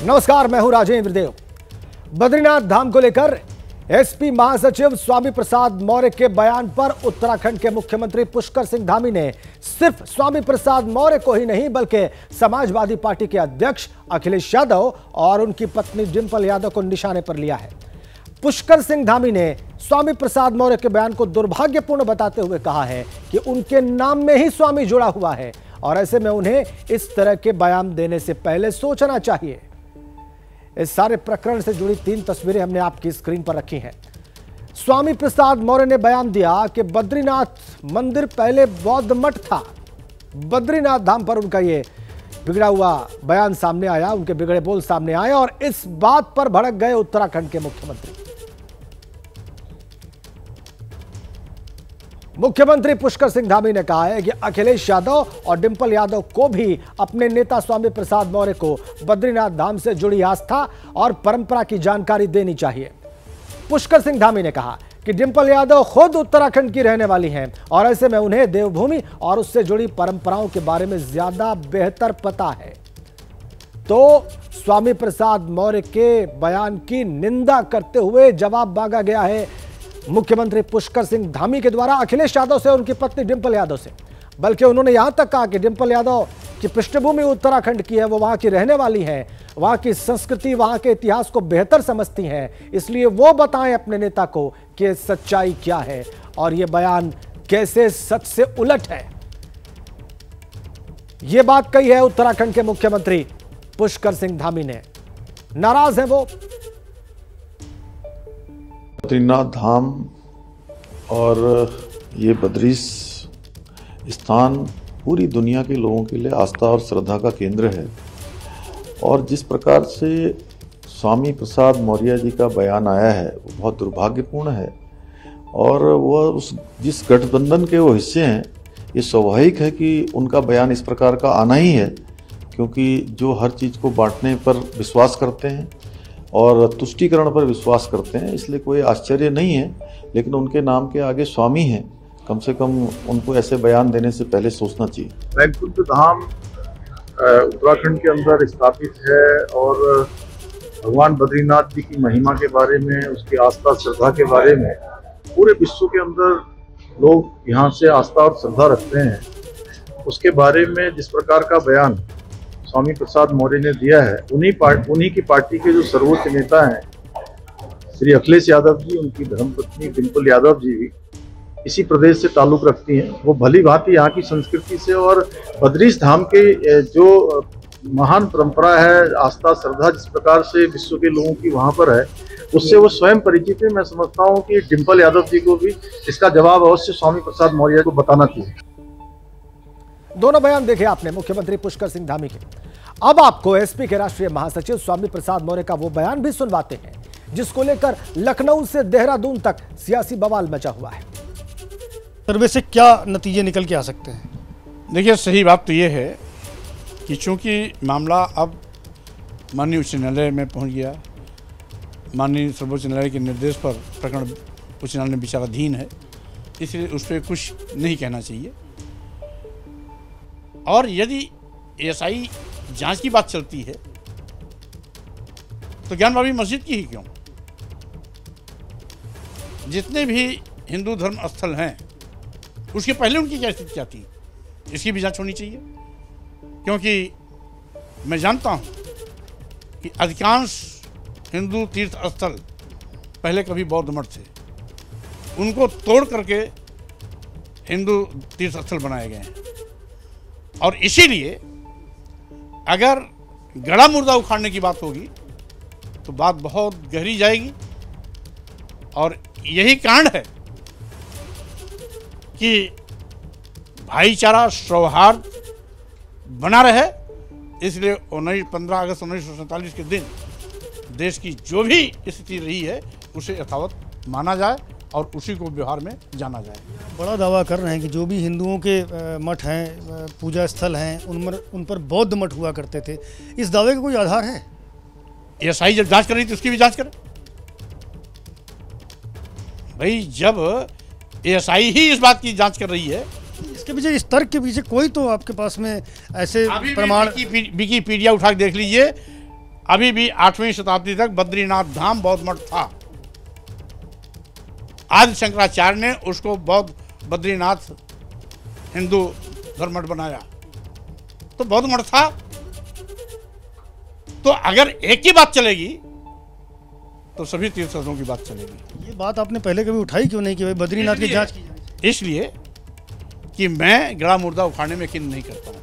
नमस्कार, मैं हूं राजेंद्र देव। बद्रीनाथ धाम को लेकर एसपी महासचिव स्वामी प्रसाद मौर्य के बयान पर उत्तराखंड के मुख्यमंत्री पुष्कर सिंह धामी ने सिर्फ स्वामी प्रसाद मौर्य को ही नहीं बल्कि समाजवादी पार्टी के अध्यक्ष अखिलेश यादव और उनकी पत्नी डिंपल यादव को निशाने पर लिया है। पुष्कर सिंह धामी ने स्वामी प्रसाद मौर्य के बयान को दुर्भाग्यपूर्ण बताते हुए कहा है कि उनके नाम में ही स्वामी जुड़ा हुआ है और ऐसे में उन्हें इस तरह के बयान देने से पहले सोचना चाहिए। इस सारे प्रकरण से जुड़ी 3 तस्वीरें हमने आपकी स्क्रीन पर रखी हैं। स्वामी प्रसाद मौर्य ने बयान दिया कि बद्रीनाथ मंदिर पहले बौद्ध मठ था। बद्रीनाथ धाम पर उनका यह बिगड़ा हुआ बयान सामने आया, उनके बिगड़े बोल सामने आए और इस बात पर भड़क गए उत्तराखंड के मुख्यमंत्री। मुख्यमंत्री पुष्कर सिंह धामी ने कहा है कि अखिलेश यादव और डिंपल यादव को भी अपने नेता स्वामी प्रसाद मौर्य को बद्रीनाथ धाम से जुड़ी आस्था और परंपरा की जानकारी देनी चाहिए। पुष्कर सिंह धामी ने कहा कि डिंपल यादव खुद उत्तराखंड की रहने वाली हैं और ऐसे में उन्हें देवभूमि और उससे जुड़ी परंपराओं के बारे में ज्यादा बेहतर पता है। तो स्वामी प्रसाद मौर्य के बयान की निंदा करते हुए जवाब मांगा गया है मुख्यमंत्री पुष्कर सिंह धामी के द्वारा अखिलेश यादव से और उनकी पत्नी डिंपल यादव से। बल्कि उन्होंने यहां तक कहा कि डिंपल यादव की पृष्ठभूमि उत्तराखंड की है, वो वहां की रहने वाली हैं, वहां की संस्कृति, वहां के इतिहास को बेहतर समझती हैं, इसलिए वो बताएं अपने नेता को कि सच्चाई क्या है और ये बयान कैसे सच से उलट है। ये बात कही है उत्तराखंड के मुख्यमंत्री पुष्कर सिंह धामी ने। नाराज हैं वो। बद्रीनाथ धाम और ये बद्री स्थान पूरी दुनिया के लोगों के लिए आस्था और श्रद्धा का केंद्र है और जिस प्रकार से स्वामी प्रसाद मौर्य जी का बयान आया है वो बहुत दुर्भाग्यपूर्ण है और वह उस जिस गठबंधन के वो हिस्से हैं ये स्वाभाविक है कि उनका बयान इस प्रकार का आना ही है, क्योंकि जो हर चीज़ को बांटने पर विश्वास करते हैं और तुष्टीकरण पर विश्वास करते हैं, इसलिए कोई आश्चर्य नहीं है। लेकिन उनके नाम के आगे स्वामी हैं, कम से कम उनको ऐसे बयान देने से पहले सोचना चाहिए। वैकुंठ धाम उत्तराखंड के अंदर स्थापित है और भगवान बद्रीनाथ जी की महिमा के बारे में, उसकी आस्था श्रद्धा के बारे में पूरे विश्व के अंदर लोग यहाँ से आस्था और श्रद्धा रखते हैं। उसके बारे में जिस प्रकार का बयान स्वामी प्रसाद मौर्य ने दिया है, उन्हीं की पार्टी के जो सर्वोच्च नेता हैं श्री अखिलेश यादव जी, उनकी धर्मपत्नी डिंपल यादव जी भी इसी प्रदेश से ताल्लुक रखती हैं। वो भली भांति यहाँ की संस्कृति से और बद्रीनाथ धाम के जो महान परंपरा है, आस्था श्रद्धा जिस प्रकार से विश्व के लोगों की वहाँ पर है, उससे वो स्वयं परिचित है। मैं समझता हूँ कि डिंपल यादव जी को भी इसका जवाब अवश्य स्वामी प्रसाद मौर्य को बताना चाहिए। दोनों बयान देखे आपने मुख्यमंत्री पुष्कर सिंह धामी के। अब आपको एसपी के राष्ट्रीय महासचिव स्वामी प्रसाद मौर्य का वो बयान भी सुनवाते हैं जिसको लेकर लखनऊ से देहरादून तक सियासी बवाल मचा हुआ है। सर्वे से क्या नतीजे निकल के आ सकते हैं? देखिए, सही बात तो ये है कि चूंकि मामला अब माननीय उच्च न्यायालय में पहुंच गया, माननीय सर्वोच्च न्यायालय के निर्देश पर प्रकरण उच्च न्यायालय में विचाराधीन है, इसलिए उस पर कुछ नहीं कहना चाहिए। और यदि एएसआई जांच की बात चलती है तो ज्ञान बाबी मस्जिद की ही क्यों, जितने भी हिंदू धर्म स्थल हैं उसके पहले उनकी क्या स्थिति क्या थी, इसकी भी जांच होनी चाहिए। क्योंकि मैं जानता हूं कि अधिकांश हिंदू तीर्थ स्थल पहले कभी बौद्ध मठ थे, उनको तोड़ करके हिंदू तीर्थ स्थल बनाए गए हैं। और इसीलिए अगर गड़ा मुर्दा उखाड़ने की बात होगी तो बात बहुत गहरी जाएगी और यही कारण है कि भाईचारा सौहार्द बना रहे। इसलिए 15 अगस्त 1947 के दिन देश की जो भी स्थिति रही है उसे यथावत माना जाए और उसी को व्यवहार में जाना जाए। बड़ा दावा कर रहे हैं कि जो भी हिंदुओं के मठ हैं, पूजा स्थल हैं, उन पर बौद्ध मठ हुआ करते थे। इस दावे का कोई आधार है? एएसआई जब जांच कर रही थी उसकी भी जांच करें भाई। जब एएसआई ही इस बात की जांच कर रही है, इसके पीछे, इस तर्क के पीछे कोई तो आपके पास में ऐसे प्रमाण? विकीपीडिया उठा के देख लीजिए, अभी भी 8वीं शताब्दी तक बद्रीनाथ धाम बौद्ध मठ था। आदि शंकराचार्य ने उसको बौद्ध बद्रीनाथ हिंदू धर्म मठ बनाया, तो बौद्ध मठ था। तो अगर एक ही बात चलेगी तो सभी तीर्थस्थलों की बात चलेगी। ये बात आपने पहले कभी उठाई क्यों नहीं कि भाई बद्रीनाथ की जांच की जाए? इसलिए कि मैं गड़ा मुर्दा उखाड़ने में यकीन नहीं करता हूँ।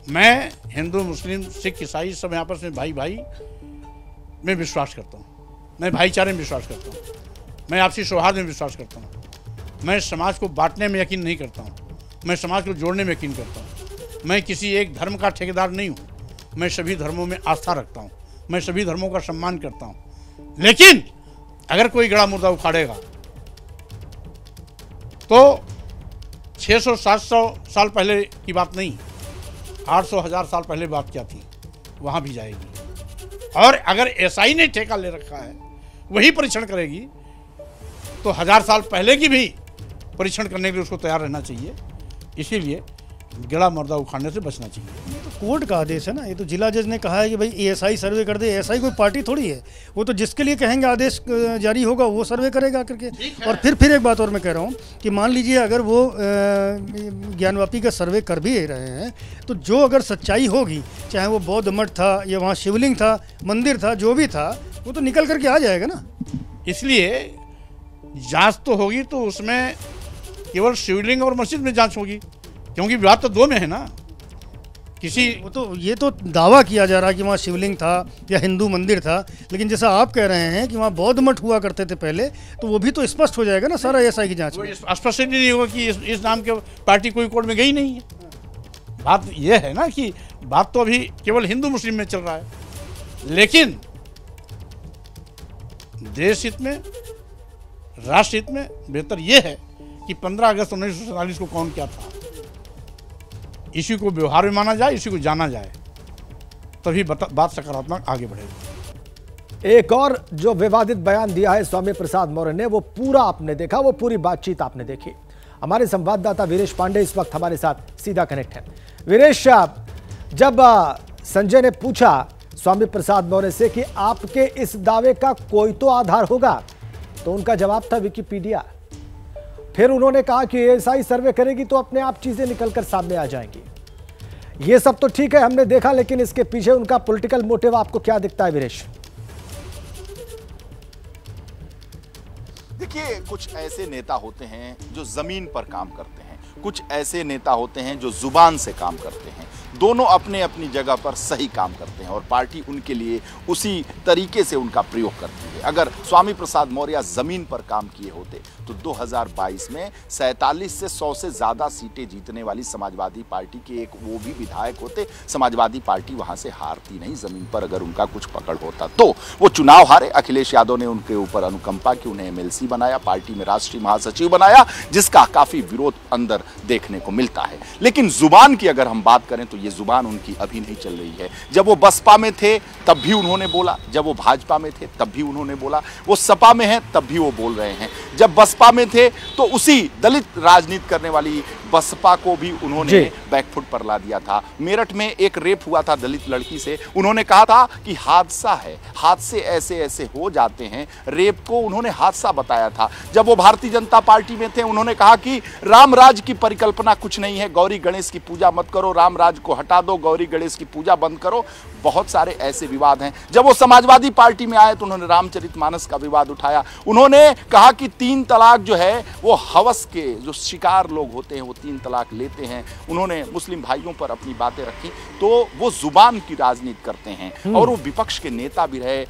मैं हिंदू मुस्लिम सिख ईसाई सब आपस में भाई भाई में विश्वास करता हूँ। मैं भाईचारे में विश्वास करता हूँ। मैं आपसी सौहार्द में विश्वास करता हूँ। मैं समाज को बांटने में यकीन नहीं करता हूँ। मैं समाज को जोड़ने में यकीन करता हूँ। मैं किसी एक धर्म का ठेकेदार नहीं हूँ। मैं सभी धर्मों में आस्था रखता हूँ। मैं सभी धर्मों का सम्मान करता हूँ। लेकिन अगर कोई गड़ा मुर्दा उखाड़ेगा तो 600-700 साल पहले की बात नहीं, 800-1000 साल पहले बात क्या थी वहां भी जाएगी। और अगर एसआई ने ठेका ले रखा है वही परीक्षण करेगी तो 1000 साल पहले की भी परीक्षण करने के लिए उसको तैयार रहना चाहिए। इसीलिए गड़ा मुर्दा उखाड़ने से बचना चाहिए। ये तो कोर्ट का आदेश है ना, ये तो जिला जज ने कहा है कि भाई एएसआई सर्वे कर दे। एएसआई कोई पार्टी थोड़ी है, वो तो जिसके लिए कहेंगे आदेश जारी होगा वो सर्वे करेगा करके। और फिर एक बात और मैं कह रहा हूँ कि मान लीजिए अगर वो ज्ञानवापी का सर्वे कर भी रहे हैं तो जो अगर सच्चाई होगी, चाहे वो बौद्ध मठ था या वहाँ शिवलिंग था, मंदिर था, जो भी था, वो तो निकल करके आ जाएगा ना। इसलिए जांच तो होगी तो उसमें केवल शिवलिंग और मस्जिद में जांच होगी, क्योंकि विवाद तो दो में है ना। किसी वो तो ये तो दावा किया जा रहा है कि वहाँ शिवलिंग था या हिंदू मंदिर था, लेकिन जैसा आप कह रहे हैं कि वहाँ बौद्ध मठ हुआ करते थे पहले, तो वो भी तो स्पष्ट हो जाएगा ना सारा एएसआई की जांच में। स्पष्ट नहीं होगा कि इस नाम के पार्टी कोई कोर्ट में गई नहीं है। बात यह है ना कि बात तो अभी केवल हिंदू मुस्लिम में चल रहा है, लेकिन देश हित में, राष्ट्र हित में बेहतर यह है कि 15 अगस्त 1947 को कौन क्या था, इसी को व्यवहार में माना जाए, इसी को जाना जाए, तभी बात सकारात्मक आगे बढ़ेगी। एक और जो विवादित बयान दिया है स्वामी प्रसाद मौर्य ने, वो पूरा आपने देखा, वो पूरी बातचीत आपने देखी। हमारे संवाददाता वीरेश पांडे इस वक्त हमारे साथ सीधा कनेक्ट है। वीरेश, जब संजय ने पूछा स्वामी प्रसाद मौर्य से कि आपके इस दावे का कोई तो आधार होगा, तो उनका जवाब था विकिपीडिया। फिर उन्होंने कहा कि एएसआई सर्वे करेगी तो अपने आप चीजें निकलकर सामने आ जाएंगी। ये सब तो ठीक है, हमने देखा, लेकिन इसके पीछे उनका पॉलिटिकल मोटिव आपको क्या दिखता है वीरेश? देखिए, कुछ ऐसे नेता होते हैं जो जमीन पर काम करते हैं, कुछ ऐसे नेता होते हैं जो जुबान से काम करते हैं। दोनों अपने अपनी जगह पर सही काम करते हैं और पार्टी उनके लिए उसी तरीके से उनका प्रयोग करती है। अगर स्वामी प्रसाद मौर्य जमीन पर काम किए होते तो 2022 में 47 से 100 से ज्यादा सीटें जीतने वाली समाजवादी पार्टी के एक वो भी विधायक होते। समाजवादी पार्टी वहां से हारती नहीं। जमीन पर अगर उनका कुछ पकड़ होता तो वो चुनाव हारे। अखिलेश यादव ने उनके ऊपर अनुकंपा की उन्हें एमएलसी बनाया, पार्टी में राष्ट्रीय महासचिव बनाया, जिसका काफी विरोध अंदर देखने को मिलता है। लेकिन जुबान की अगर हम बात करें तो ये जुबान उनकी अभी नहीं चल रही है। जब वो बसपा में थे तब भी उन्होंने बोला, जब वो भाजपा में थे तब भी उन्होंने बोला, वो सपा में है तब भी वो बोल रहे हैं। जब बसपा में थे तो उसी दलित राजनीति करने वाली बसपा को भी उन्होंने बैकफुट पर ला दिया था। मेरठ में एक रेप हुआ था दलित लड़की से, उन्होंने कहा था कि हादसा है, हादसे ऐसे ऐसे हो जाते हैं। रेप को उन्होंने हादसा बताया था। जब वो भारतीय जनता पार्टी में थे उन्होंने कहा कि राम राज की परिकल्पना कुछ नहीं है, गौरी गणेश की पूजा मत करो, राम राज को हटा दो, गौरी गणेश की पूजा बंद करो। बहुत सारे ऐसे विवाद हैं। जब वो समाजवादी पार्टी में आए तो उन्होंने रामचरितमानस का विवाद उठाया। उन्होंने कहा कि 3 तलाक जो है वो हवस के जो शिकार लोग होते हैं वो 3 तलाक लेते हैं। उन्होंने मुस्लिम भाइयों पर अपनी बातें रखी। तो वो जुबान की राजनीति करते हैं और वो विपक्ष के नेता भी रहे,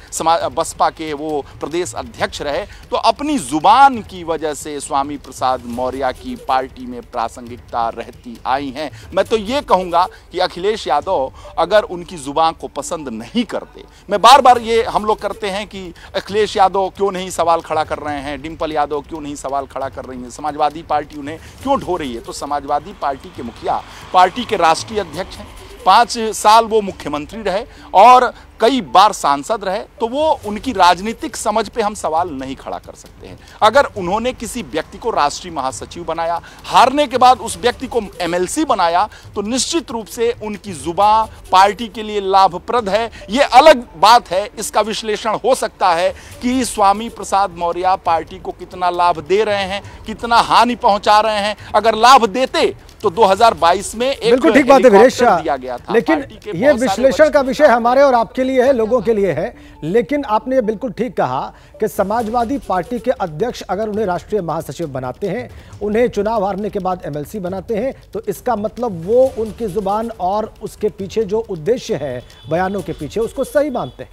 बसपा के वो प्रदेश अध्यक्ष रहे। तो अपनी जुबान की वजह से स्वामी प्रसाद मौर्य की पार्टी में प्रासंगिकता रहती आई है। मैं तो ये कहूँगा कि अखिलेश यादव अगर उनकी जुबान को पसंद नहीं करते, मैं बार बार ये हम लोग करते हैं कि अखिलेश यादव क्यों नहीं सवाल खड़ा कर रहे हैं, डिंपल यादव क्यों नहीं सवाल खड़ा कर रही है, समाजवादी पार्टी उन्हें क्यों ढो रही है। तो समाजवादी पार्टी के मुखिया पार्टी के राष्ट्रीय अध्यक्ष हैं, 5 साल वो मुख्यमंत्री रहे और कई बार सांसद रहे, तो वो उनकी राजनीतिक समझ पे हम सवाल नहीं खड़ा कर सकते हैं। अगर उन्होंने किसी व्यक्ति को राष्ट्रीय महासचिव बनाया, हारने के बाद उस व्यक्ति को एमएलसी बनाया, तो निश्चित रूप से उनकी जुबान पार्टी के लिए लाभप्रद है। ये अलग बात है, इसका विश्लेषण हो सकता है कि स्वामी प्रसाद मौर्य पार्टी को कितना लाभ दे रहे हैं, कितना हानि पहुंचा रहे हैं। अगर लाभ देते तो 2022 में एक बिल्कुल ठीक बात है वीरेश, दिया गया था। लेकिन ये विश्लेषण का विषय हमारे और आपके लिए है, लोगों के लिए है। लेकिन आपने ये बिल्कुल ठीक कहा कि समाजवादी पार्टी के अध्यक्ष अगर उन्हें राष्ट्रीय महासचिव बनाते हैं, उन्हें चुनाव हारने के बाद एमएलसी बनाते हैं, तो इसका मतलब वो उनकी जुबान और उसके पीछे जो उद्देश्य है बयानों के पीछे, उसको सही मानते हैं।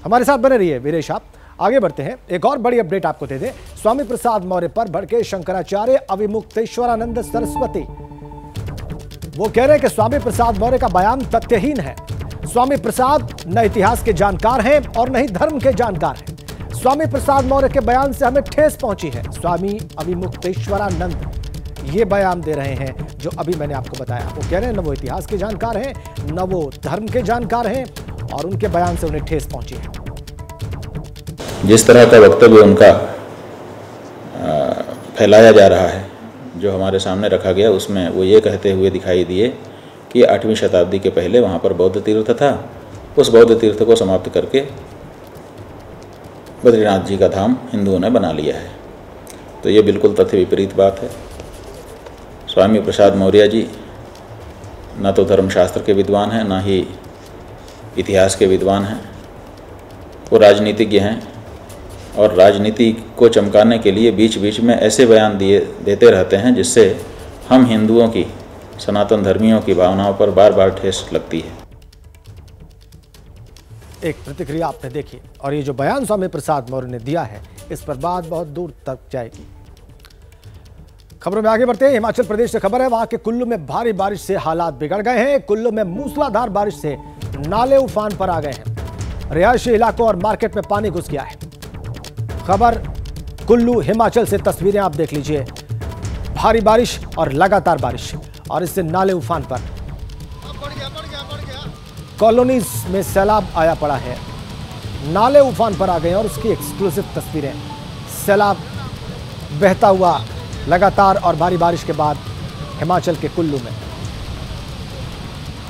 हमारे साथ बने रहिए वीरेश, आप आगे बढ़ते हैं। एक और बड़ी अपडेट आपको दे दें। स्वामी प्रसाद मौर्य पर भड़के शंकराचार्य अविमुक्तेश्वरानंद सरस्वती। वो कह रहे हैं कि स्वामी प्रसाद मौर्य का बयान तथ्यहीन है। स्वामी प्रसाद न इतिहास के जानकार हैं और न ही धर्म के जानकार हैं। स्वामी प्रसाद मौर्य के बयान से हमें ठेस पहुंची है। स्वामी अविमुक्तेश्वरानंद ये बयान दे रहे हैं जो अभी मैंने आपको बताया। वो कह रहे हैं न वो इतिहास के जानकार हैं, न वो धर्म के जानकार हैं, और उनके बयान से उन्हें ठेस पहुंची है। जिस तरह का वक्तव्य उनका फैलाया जा रहा है, जो हमारे सामने रखा गया, उसमें वो ये कहते हुए दिखाई दिए कि 8वीं शताब्दी के पहले वहाँ पर बौद्ध तीर्थ था, उस बौद्ध तीर्थ को समाप्त करके बद्रीनाथ जी का धाम हिंदुओं ने बना लिया है। तो ये बिल्कुल तथ्य विपरीत बात है। स्वामी प्रसाद मौर्य जी न तो धर्मशास्त्र के विद्वान हैं, न ही इतिहास के विद्वान हैं। वो राजनीतिज्ञ हैं और राजनीति को चमकाने के लिए बीच बीच में ऐसे बयान देते रहते हैं जिससे हम हिंदुओं की, सनातन धर्मियों की भावनाओं पर बार बार ठेस लगती है। एक प्रतिक्रिया आपने देखी, और ये जो बयान स्वामी प्रसाद मौर्य ने दिया है, इस पर बात बहुत दूर तक जाएगी। खबरों में आगे बढ़ते हैं। हिमाचल प्रदेश से खबर है, वहां के कुल्लू में भारी बारिश से हालात बिगड़ गए हैं। कुल्लू में मूसलाधार बारिश से नाले उफान पर आ गए हैं। रिहायशी इलाकों और मार्केट में पानी घुस गया है। खबर कुल्लू हिमाचल से, तस्वीरें आप देख लीजिए। भारी बारिश और लगातार बारिश, और इससे नाले उफान पर। कॉलोनीज में सैलाब आया पड़ा है, नाले उफान पर आ गए और उसकी एक्सक्लूसिव तस्वीरें। सैलाब बहता हुआ लगातार और भारी बारिश के बाद हिमाचल के कुल्लू में।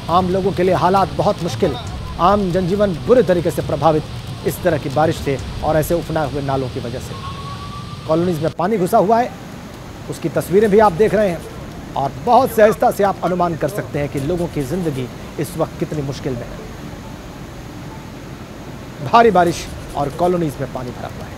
आम लोगों के लिए हालात बहुत मुश्किल, आम जनजीवन बुरे तरीके से प्रभावित इस तरह की बारिश से और ऐसे उफनाए हुए नालों की वजह से। कॉलोनीज में पानी घुसा हुआ है, उसकी तस्वीरें भी आप देख रहे हैं, और बहुत सहजता से आप अनुमान कर सकते हैं कि लोगों की जिंदगी इस वक्त कितनी मुश्किल में है। भारी बारिश और कॉलोनीज में पानी भरा हुआ है।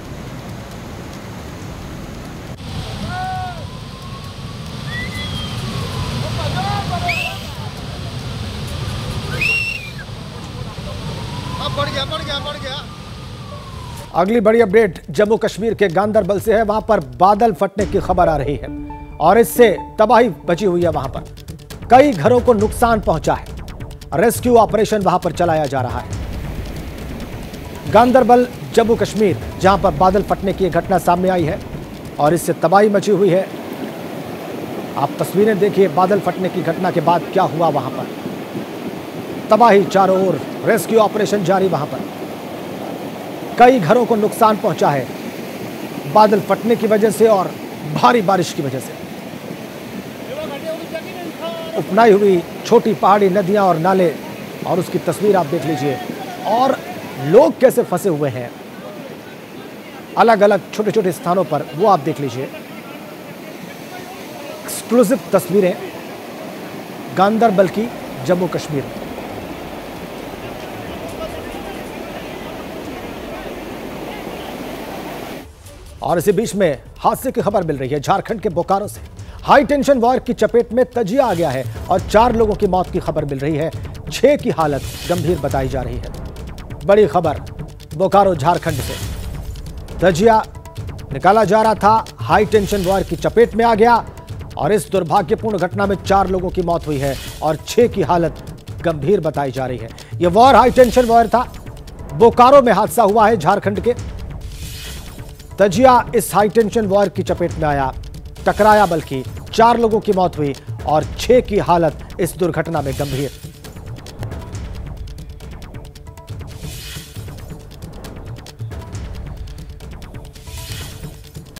बढ़ गया। अगली बड़ी अपडेट जम्मू कश्मीर के गांदरबल से है। वहां पर बादल फटने की खबर आ रही है और इससे तबाही बची हुई है। वहां पर कई घरों को नुकसान पहुंचा है। रेस्क्यू ऑपरेशन वहां पर चलाया जा रहा है। गांदरबल जम्मू कश्मीर, जहां पर बादल फटने की घटना सामने आई है और इससे तबाही मची हुई है। आप तस्वीरें देखिए, बादल फटने की घटना के बाद क्या हुआ वहां पर। तबाही चारों ओर, रेस्क्यू ऑपरेशन जारी। वहां पर कई घरों को नुकसान पहुंचा है बादल फटने की वजह से और भारी बारिश की वजह से। उपनाई हुई छोटी पहाड़ी नदियां और नाले, और उसकी तस्वीर आप देख लीजिए, और लोग कैसे फंसे हुए हैं अलग अलग छोटे छोटे स्थानों पर, वो आप देख लीजिए। एक्सक्लूसिव तस्वीरें गांदरबल की, जम्मू कश्मीर में। और इसी बीच में हादसे की खबर मिल रही है झारखंड के बोकारो से। हाई टेंशन वायर की चपेट में तजिया आ गया है और 4 लोगों की मौत की खबर मिल रही है। 6 की हालत गंभीर बताई जा रही है। बड़ी खबर बोकारो झारखंड से। तजिया निकाला जा रहा था, हाई टेंशन वायर की चपेट में आ गया और इस दुर्भाग्यपूर्ण घटना में 4 लोगों की मौत हुई है और 6 की हालत गंभीर बताई जा रही है। यह वायर हाई टेंशन वायर था। बोकारो में हादसा हुआ है झारखंड के। तजिया इस हाई टेंशन वायर की चपेट में आया, टकराया, बल्कि 4 लोगों की मौत हुई और 6 की हालत इस दुर्घटना में गंभीर।